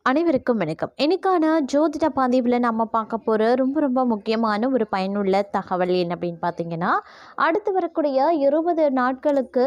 அனைவருக்கும் வணக்கம். இன்னைக்கான ஜோதிட பதிவில் நம்ம பார்க்க போகிற ரொம்ப முக்கியமான ஒரு பயனுள்ள தகவல் என்ன அப்படின்னு பார்த்தீங்கன்னா, அடுத்து வரக்கூடிய 20 நாட்களுக்கு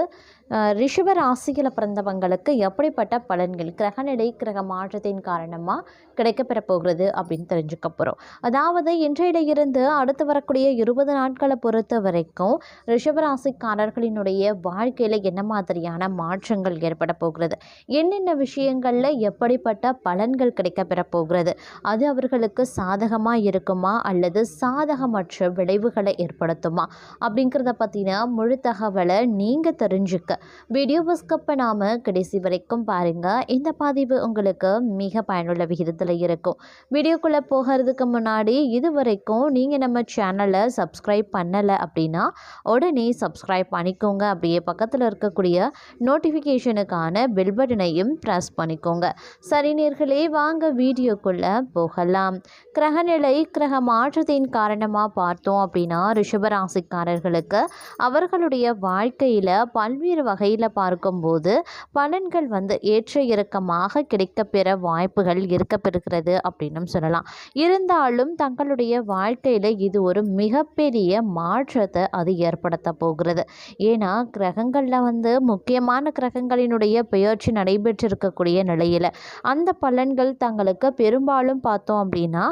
ரிஷப ராசியில் பிறந்தவங்களுக்கு எப்படிப்பட்ட பலன்கள் கிரகநிலை கிரக மாற்றத்தின் காரணமாக கிடைக்கப்பெற போகிறது அப்படின்னு தெரிஞ்சுக்க போகிறோம். அதாவது இன்றையில இருந்து அடுத்து வரக்கூடிய 20 நாட்களை பொறுத்த வரைக்கும் ரிஷபராசிக்காரர்களினுடைய வாழ்க்கையில் என்ன மாதிரியான மாற்றங்கள் ஏற்பட போகிறது, என்னென்ன விஷயங்களில் எப்படிப்பட்ட பலன்கள் கிடைக்கப்பெற போகிறது, அது அவர்களுக்கு சாதகமாக இருக்குமா அல்லது சாதகமற்ற விளைவுகளை ஏற்படுத்துமா அப்படிங்கிறத பற்றின முழு தகவலை நீங்கள் தெரிஞ்சுக்க வீடியோவை ஸ்கிப் பண்ணாமல் கடைசி வரைக்கும் பாருங்கள். இந்த பதிவு உங்களுக்கு மிக பயனுள்ள விகிதத்தில் இருக்கும். வீடியோக்குள்ளே போகிறதுக்கு முன்னாடி இது வரைக்கும் நீங்கள் நம்ம சேனலை சப்ஸ்கிரைப் பண்ணலை அப்படின்னா உடனே சப்ஸ்கிரைப் பண்ணிக்கோங்க. அப்படியே பக்கத்தில் இருக்கக்கூடிய நோட்டிஃபிகேஷனுக்கான பெல் பட்டனையும் ப்ரெஸ் பண்ணிக்கோங்க. சரி நேர்களே, வாங்க வீடியோக்குள்ளே போகலாம். கிரகநிலை கிரக மாற்றத்தின் காரணமாக பார்த்தோம் அப்படின்னா ரிஷபராசிக்காரர்களுக்கு அவர்களுடைய வாழ்க்கையில் பல்வேறு வகையில் பார்க்கும்போது பலன்கள் ஏற்ற இறக்கமாக கிடைக்கப்பெற வாய்ப்புகள் இருக்கப்பெறுகிறது அப்படின்னு சொல்லலாம். இருந்தாலும் தங்களுடைய வாழ்க்கையில் இது ஒரு மிகப்பெரிய மாற்றத்தை அது ஏற்படுத்த போகிறது. ஏன்னா கிரகங்களில் முக்கியமான கிரகங்களினுடைய பெயர்ச்சி நடைபெற்றிருக்கக்கூடிய நிலையில் அந்த பலன்கள் தங்களுக்கு பெரும்பாலும் பார்த்தோம் அப்படின்னா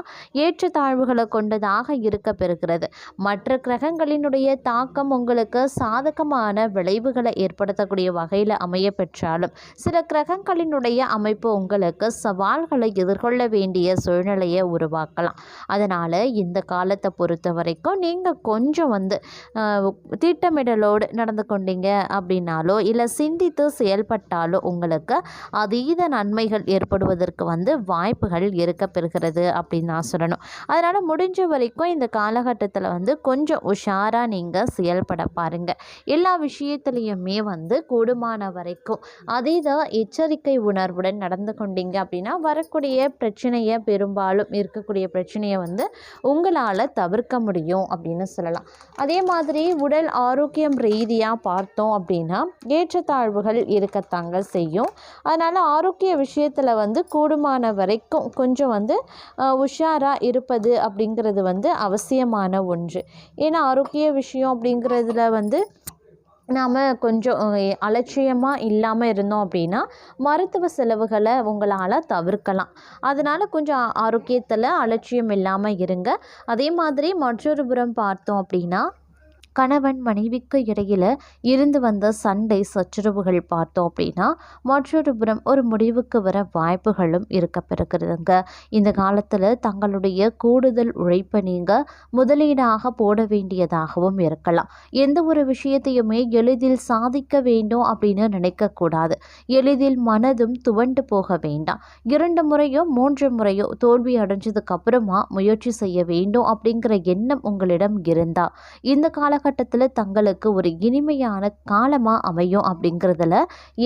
ஏற்றத்தாழ்வுகளை கொண்டதாக இருக்க பெறுகிறது. மற்ற கிரகங்களினுடைய தாக்கம் உங்களுக்கு சாதகமான விளைவுகளை ஏற்படுத்தக்கூடிய வகையில் அமைய பெற்றாலும் சில கிரகங்களினுடைய அமைப்பு உங்களுக்கு சவால்களை எதிர்கொள்ள வேண்டிய சூழ்நிலையை உருவாக்கலாம். அதனால் இந்த காலத்தை பொறுத்த வரைக்கும் நீங்கள் கொஞ்சம் திட்டமிடலோடு நடந்து கொண்டீங்க அப்படின்னாலோ இல்லை சிந்தித்து செயல்பட்டாலோ உங்களுக்கு அதீத நன்மைகள் ஏற்படுவதற்கு வாய்ப்புகள் இருக்க பெறுகிறது அப்படின்னு நான் சொல்லணும். அதனால் முடிஞ்ச வரைக்கும் இந்த காலகட்டத்தில் கொஞ்சம் உஷாராக நீங்கள் செயல்பட பாருங்கள். எல்லா விஷயத்துலேயுமே கூடுமான வரைக்கும் அதீத எச்சரிக்கை உணர்வுடன் நடந்து கொண்டீங்க அப்படின்னா வரக்கூடிய பிரச்சனையை பெரும்பாலும் இருக்கக்கூடிய பிரச்சனையை உங்களால் தவிர்க்க முடியும் அப்படின்னு சொல்லலாம். அதே மாதிரி உடல் ஆரோக்கியம் ரீதியாக பார்த்தோம் அப்படின்னா ஏற்றத்தாழ்வுகள் இருக்கத்தாங்க செய்யும். அதனால் ஆரோக்கிய விஷயத்தில் கூடுமான வரைக்கும் கொஞ்சம் உஷாராக இருப்பது அப்படிங்கிறது அவசியமான ஒன்று. ஏன்னா ஆரோக்கிய விஷயம் அப்படிங்கிறதுல நாம் கொஞ்சம் அலட்சியமாக இல்லாமல் இருந்தோம் அப்படின்னா மருத்துவ செலவுகளை உங்களால் தவிர்க்கலாம். அதனால் கொஞ்சம் ஆரோக்கியத்தில் அலட்சியம் இல்லாமல் இருங்க. அதே மாதிரி மற்றொரு புறம் பார்த்தோம் அப்படின்னா கணவன் மனைவிக்கு இடையில் இருந்து வந்த சண்டை சச்சரவுகள் பார்த்தோம் அப்படின்னா மற்றொரு புறம் ஒரு முடிவுக்கு வர வாய்ப்புகளும் இருக்க பெறுகிறதுங்க. இந்த காலத்தில் தங்களுடைய கூடுதல் உழைப்பை நீங்கள் முதலீடாக போட வேண்டியதாகவும் இருக்கலாம். எந்த ஒரு விஷயத்தையுமே எளிதில் சாதிக்க வேண்டும் அப்படின்னு நினைக்கக்கூடாது. எளிதில் மனதும் துவண்டு போக வேண்டாம். 2 முறையோ 3 முறையோ தோல்வி அடைஞ்சதுக்கு அப்புறமா முயற்சி செய்ய வேண்டும் அப்படிங்கிற எண்ணம் உங்களிடம் இருந்தால் இந்த காலகட்டத்தில் தங்களுக்கு ஒரு இனிமையான காலமாக அமையும் அப்படிங்கிறதுல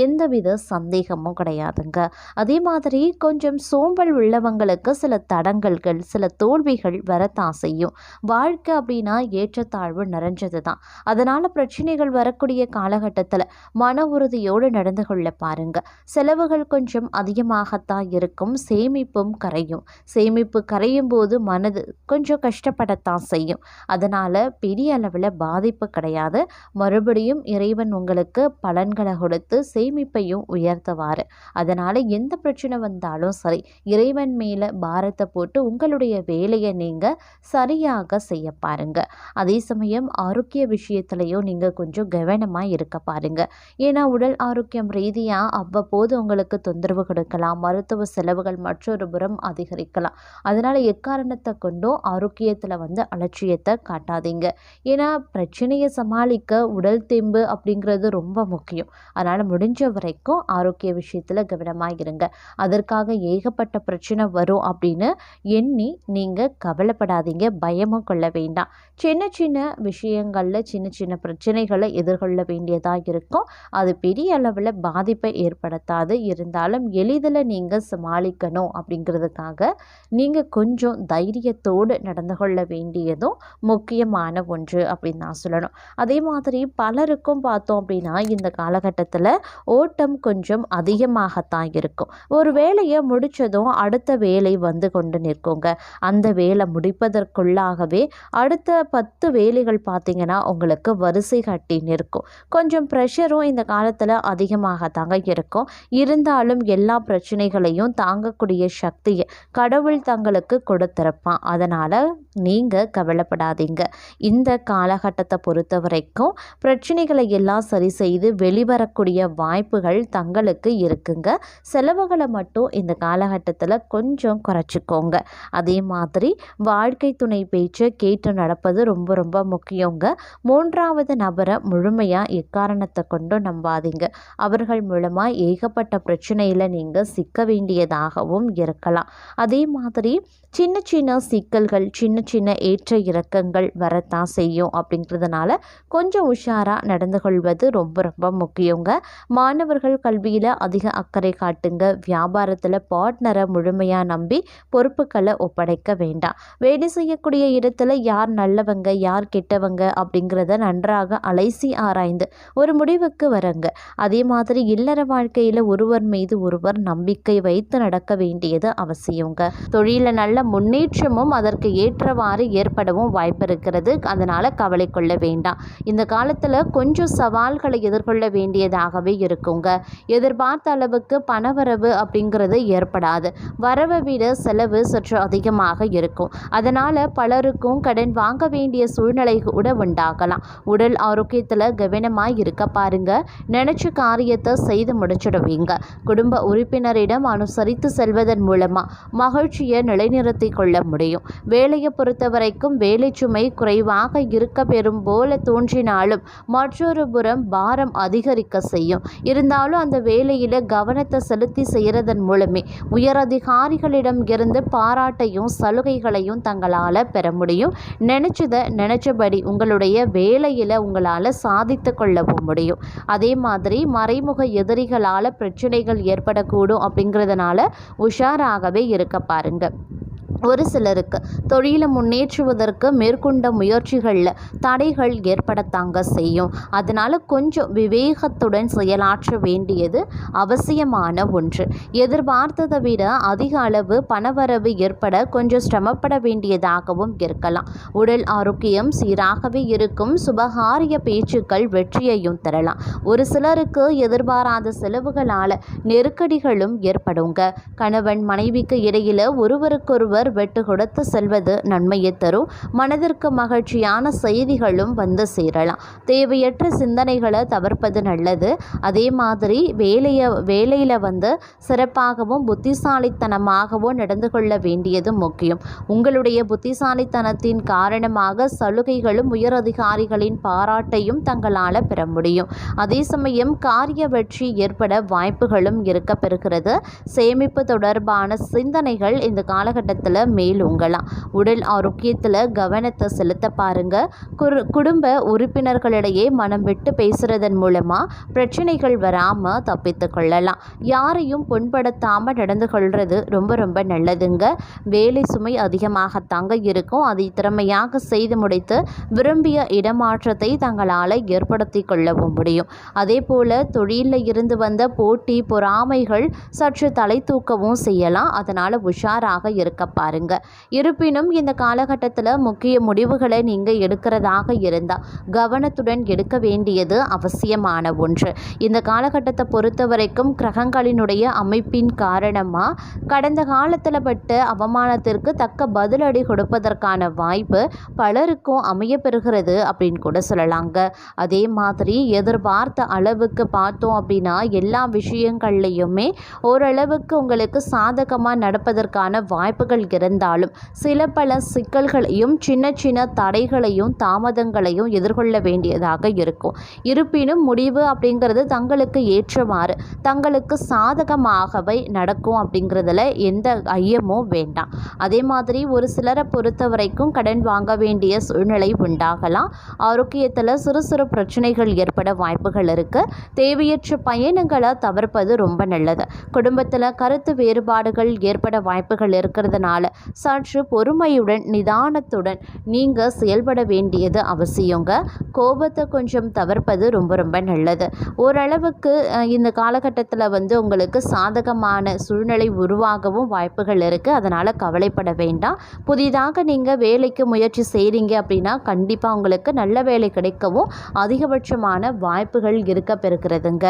எந்தவித சந்தேகமும் கிடையாதுங்க. அதே மாதிரி கொஞ்சம் சோம்பல் உள்ளவங்களுக்கு சில தடங்கல்கள் சில தோல்விகள் வரத்தான் செய்யும். வாழ்க்கை அப்படின்னா ஏற்றத்தாழ்வு நிறைஞ்சது தான். அதனால் பிரச்சனைகள் வரக்கூடிய காலகட்டத்தில் மன உறுதியோடு நடந்து கொள்ள பாருங்க. செலவுகள் கொஞ்சம் அதிகமாகத்தான் இருக்கும். சேமிப்பும் கரையும். சேமிப்பு கரையும் போது மனது கொஞ்சம் கஷ்டப்படத்தான் செய்யும். அதனால் பெரிய அளவில் பாதிப்பு கிடையாது. மறுபடியும் இறைவன் உங்களுக்கு பலன்களை கொடுத்து சேமிப்பையும் உயர்த்துவார். அதனால் எந்த பிரச்சனை வந்தாலும் சரி இறைவன் மேலே பாரத்தை போட்டு உங்களுடைய வேலையை நீங்கள் சரியாக செய்ய பாருங்க. அதே சமயம் ஆரோக்கிய விஷயத்துலையும் நீங்கள் கொஞ்சம் கவனமாக இருக்க பாருங்க. ஏன்னா உடல் ஆரோக்கியம் ரீதியாக அவ்வப்போது உங்களுக்கு தொந்தரவு கொடுக்கலாம். மருத்துவ செலவுகள் மற்றொரு புறம் அதிகரிக்கலாம். அதனால் எக்காரணத்தை கொண்டும் ஆரோக்கியத்தில் அலட்சியத்தை காட்டாதீங்க. ஏன்னா பிரச்சனையை சமாளிக்க உடல் தெம்பு அப்படிங்கிறது ரொம்ப முக்கியம். அதனால் முடிஞ்ச வரைக்கும் ஆரோக்கிய விஷயத்தில் கவனமாக இருங்க. அதற்காக ஏகப்பட்ட பிரச்சனை வரும் அப்படின்னு எண்ணி நீங்கள் கவலைப்படாதீங்க. பயமும் கொள்ள வேண்டாம். சின்ன விஷயங்களில் சின்ன பிரச்சனைகளை எதிர்கொள்ள வேண்டியதாக இருக்கும். அது பெரிய அளவில் பாதிப்பை ஏற்படுத்தாது. இருந்தாலும் எளிதில் நீங்கள் சமாளிக்கணும் அப்படிங்கிறதுக்காக நீங்கள் கொஞ்சம் தைரியத்தோடு நடந்து கொள்ள வேண்டியதும் முக்கியமான ஒன்று அப்படின்னு நான் சொல்லணும். அதே மாதிரி பலருக்கும் பார்த்தோம் அப்படின்னா இந்த காலகட்டத்தில் ஓட்டம் கொஞ்சம் அதிகமாகத்தான் இருக்கும். ஒரு வேலையை முடித்ததும் அடுத்த வேலை வந்து கொண்டு நிற்குங்க. அந்த வேலை முடிப்பதற்குள்ளாகவே அடுத்த 10 வேலைகள் பார்த்திங்கன்னா உங்களுக்கு வரிசை கட்டி நிற்கும். கொஞ்சம் ப்ரெஷரும் இந்த காலத்தில் அதிகமாகத்தாங்க இருக்கும். இருந்தாலும் எல்லா பிரச்சனைகளையும் தாங்கக்கூடிய சக்தியை கடவுள் தங்களுக்கு கொடுத்திருப்பான். அதனால் நீங்கள் கவலைப்படாதீங்க. இந்த காலகட்டத்தை பொறுத்த வரைக்கும் பிரச்சனைகளை எல்லாம் சரி செய்து வெளிவரக்கூடிய வாய்ப்புகள் தங்களுக்கு இருக்குங்க. செலவுகளை மட்டும் இந்த காலகட்டத்தில் கொஞ்சம் குறைச்சிக்கோங்க. அதே மாதிரி வாழ்க்கை துணை பேச்சை கேட்டு நடப்பது ரொம்ப ரொம்ப முக்கியங்க. 3வது நபரை முழுமையாக எக்காரணத்தை கொண்டும் நம்பாதீங்க. அவர்கள் மூலமாக ஏகப்பட்ட பிரச்சனையில் நீங்கள் சிக்க வேண்டியதாகவும் இருக்கலாம். அதே மாதிரி சின்ன சின்ன சிக்கல்கள், சின்ன சின்ன ஏற்ற இறக்கங்கள் வரத்தான் செய்யும். அப்படிங்கிறதுனால கொஞ்சம் உஷாராக நடந்து கொள்வது ரொம்ப ரொம்ப முக்கியங்க. மாணவர்கள் கல்வியில் அதிக அக்கறை காட்டுங்க. வியாபாரத்தில் பார்ட்னரை முழுமையாக நம்பி பொறுப்புகளை ஒப்படைக்க வேண்டாம். வேலை செய்யக்கூடிய இடத்துல யார் நல்லவங்க யார் கெட்டவங்க அப்படிங்கிறத நன்றாக அலைசி ஆராய்ந்து ஒரு முடிவுக்கு வரங்க. அதே மாதிரி இல்லற வாழ்க்கையில் ஒருவர் மீது ஒருவர் நம்பிக்கை வைத்து நடக்க வேண்டியது அவசியங்க. தொழிலில் நல்ல முன்னேற்றமும் அதற்கு ஏற்றவாறு ஏற்படவும் வாய்ப்பு இருக்கிறது. அதனால் கவலை கொள்ள வேண்டாம். இந்த காலத்தில் கொஞ்சம் சவால்களை எதிர்கொள்ள வேண்டியதாகவே இருக்குங்க. எதிர்பார்த்த அளவுக்கு பணவரவு அப்படிங்கிறது ஏற்படாது. வரவை விட செலவு சற்று அதிகமாக இருக்கும். அதனால் பலருக்கும் கடன் வாங்க வேண்டிய சூழ்நிலை கூட உண்டாகலாம். உடல் ஆரோக்கியத்தில் கவனமாக இருக்க பாருங்க. நினைச்ச காரியத்தை செய்து முடிச்சிடுவீங்க. குடும்ப உறுப்பினரிடம் அனுசரித்து செல்வதன் மூலமாக மகிழ்ச்சியை நிலைநிறுத்தி கொள்ள முடியும். வேலையை பொறுத்த வரைக்கும் வேலை சுமை குறைவாக இருக்க பெறும் போல தோன்றினாலும் மற்றொரு புறம் பாரம் அதிகரிக்க செய்யும். இருந்தாலும் அந்த வேலையில் கவனத்தை செலுத்தி செய்கிறதன் மூலமே உயரதிகாரிகளிடம் இருந்து பாராட்டையும் சலுகைகளையும் தங்களால் பெற முடியும். நினைச்சபடி உங்களுடைய வேலையில் உங்களால் சாதித்து கொள்ளவும் முடியும். அதே மாதிரி மறைமுக எதிரிகளால் பிரச்சனைகள் ஏற்படக்கூடும். அப்படிங்கிறதுனால உஷாராகவே இருக்க பாருங்க. ஒரு சிலருக்கு தொழிலை முன்னேற்றுவதற்கு மேற்கொண்ட முயற்சிகளில் தடைகள் ஏற்படத்தாங்க செய்யும். அதனால் கொஞ்சம் விவேகத்துடன் செயலாற்ற வேண்டியது அவசியமான ஒன்று. எதிர்பார்த்ததை விட அதிக அளவு பணவரவு ஏற்பட கொஞ்சம் சிரமப்பட வேண்டியதாகவும் இருக்கலாம். உடல் ஆரோக்கியம் சீராகவே இருக்கும். சுபகாரிய பேச்சுக்கள் வெற்றியையும் தரலாம். ஒரு சிலருக்கு எதிர்பாராத செலவுகளால் நெருக்கடிகளும் ஏற்படுங்க. கணவன் மனைவிக்கு இடையில் ஒருவருக்கொருவர் விட்டு கொடுத்து செல்வது நன்மையை தரும். மனதிற்கு மகிழ்ச்சியான செய்திகளும் வந்து சேரலாம். தேவையற்ற சிந்தனைகளை தவிர்ப்பது நல்லது. அதே மாதிரி வேலையில் வந்து சிறப்பாகவும் புத்திசாலித்தனமாகவும் நடந்து கொள்ள வேண்டியது முக்கியம். உங்களுடைய புத்திசாலித்தனத்தின் காரணமாக சலுகைகளும் உயரதிகாரிகளின் பாராட்டையும் தங்களால் பெற முடியும். அதே சமயம் காரிய வெற்றி ஏற்பட வாய்ப்புகளும் இருக்க பெறுகிறது. சேமிப்பு தொடர்பான சிந்தனைகள் இந்த காலகட்டத்தில் மேலோங்கலாம். உடல் ஆரோக்கியத்தில் கவனத்தை செலுத்த பாருங்க. குடும்ப உறுப்பினர்களிடையே மனம் விட்டு பேசுறதன் மூலமா பிரச்சனைகள் வராம தப்பித்து கொள்ளலாம். யாரையும் புண்படுத்தாம நடந்து கொள்வது ரொம்ப ரொம்ப நல்லதுங்க. வேலை சுமை அதிகமாகத்தாங்க இருக்கும். அதை திறமையாக செய்து முடித்து விரும்பிய இடமாற்றத்தை தங்களால் ஏற்படுத்தி கொள்ளவும் முடியும். அதே போல தொழிலில் இருந்து வந்த போட்டி பொறாமைகள் சற்று தலை தூக்கவும் செய்யலாம். அதனால் உஷாராக இருக்க பாருங்க. இருப்பினும் இந்த காலகட்டத்தில் முக்கிய முடிவுகளை நீங்கள் எடுக்கிறதாக இருந்தால் கவனத்துடன் எடுக்க வேண்டியது அவசியமான ஒன்று. இந்த காலகட்டத்தை பொறுத்த வரைக்கும் கிரகங்களினுடைய அமைப்பின் காரணமாக கடந்த காலத்தில் பட்ட அவமானத்திற்கு தக்க பதிலடி கொடுப்பதற்கான வாய்ப்பு பலருக்கும் அமைய பெறுகிறது அப்படின்னு கூட சொல்லலாங்க. அதே மாதிரி எதிர்பார்த்த அளவுக்கு பார்த்தோம் அப்படின்னா எல்லா விஷயங்கள்லையுமே ஓரளவுக்கு உங்களுக்கு சாதகமாக நடப்பதற்கான வாய்ப்புகள் இருந்தாலும் சில பல சிக்கல்களையும் சின்ன சின்ன தடைகளையும் தாமதங்களையும் எதிர்கொள்ள வேண்டியதாக இருக்கும். இருப்பினும் முடிவு அப்படிங்கிறது தங்களுக்கு ஏற்றவாறு தங்களுக்கு சாதகமாகவே நடக்கும். அப்படிங்கிறதுல எந்த ஐயமும் வேண்டாம். அதே மாதிரி ஒரு சிலரை பொறுத்த வரைக்கும் கடன் வாங்க வேண்டிய சூழ்நிலை உண்டாகலாம். ஆரோக்கியத்தில் சிறு சிறு பிரச்சனைகள் ஏற்பட வாய்ப்புகள் இருக்கு. தேவையற்ற பயணங்களை தவிர்ப்பது ரொம்ப நல்லது. குடும்பத்தில் கருத்து வேறுபாடுகள் ஏற்பட வாய்ப்புகள் இருக்கிறதுனால இருக்கிறதுனால சற்று பொறுமையுடன் நிதானத்துடன் நீங்கள் செயல்பட வேண்டியது அவசியங்க. கோபத்தை கொஞ்சம் தவிர்ப்பது ரொம்ப ரொம்ப நல்லது. ஓரளவுக்கு இந்த காலகட்டத்தில் வந்து உங்களுக்கு சாதகமான சூழ்நிலை உருவாகவும் வாய்ப்புகள் இருக்குது. அதனால் கவலைப்பட வேண்டாம். புதிதாக நீங்கள் வேலைக்கு முயற்சி செய்கிறீங்க அப்படின்னா கண்டிப்பாக உங்களுக்கு நல்ல வேலை கிடைக்கவும் அதிகபட்சமான வாய்ப்புகள் இருக்க பெறுகிறதுங்க.